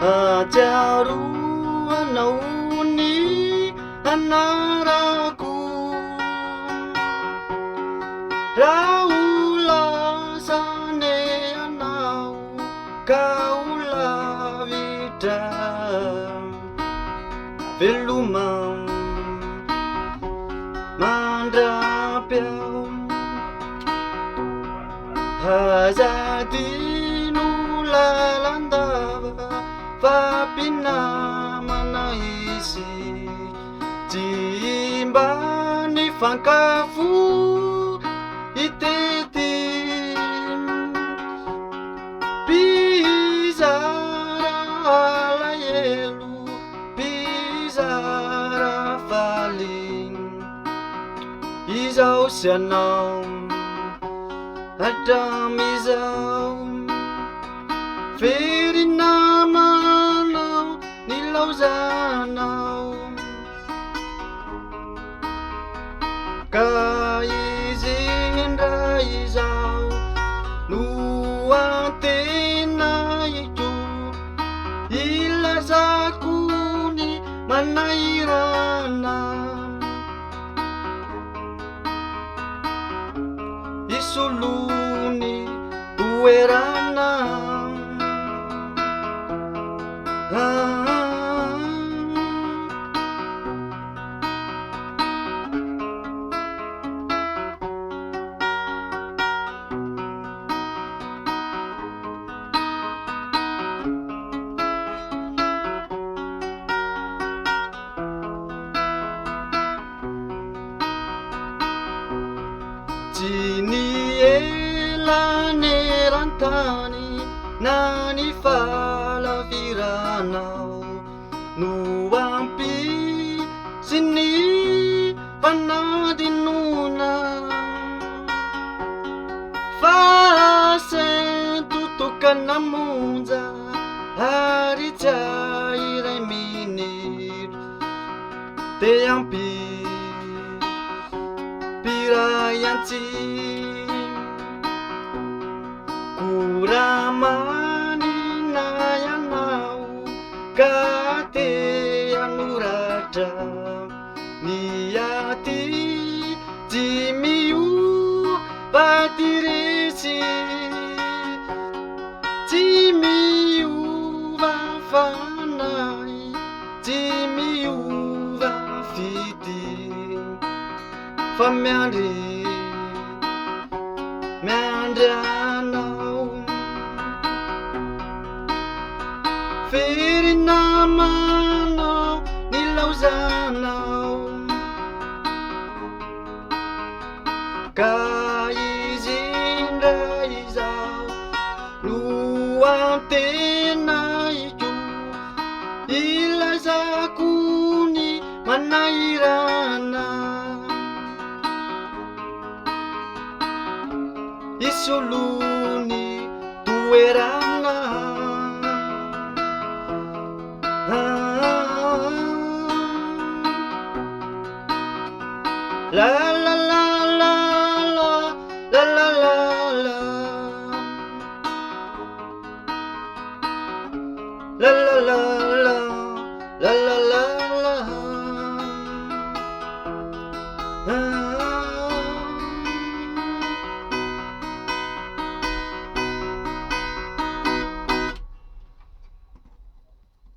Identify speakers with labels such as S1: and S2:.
S1: Ajaru anauni anaraku Raula sane anau kaula vida Velumam mandrapiau Hazadinu lalandava Vapina manaisi Jimbani fankafu Iteti Pisara alayelu Pisara faling Izau sianau Adam izau Feri namanau Nilau zanau Kaizin raizau Nuantena itu Ilazakuni manairana Isuluni tuerana Jini elane rantani nani fala viranau nuampi sini panadinuna fase tutukan namunza hari jairai minir teampi Pirayanci Kuramani nayanau Kate anurada Niati Jimiu Patirisi Jimiu Vafanai Jimiu Vafiti Famiari Meandranau Feri namanau Nilau zanau Kaizin raizau Nuantena itu Ilazakuni manairana Isuluni tuerana La la la la la la la la la la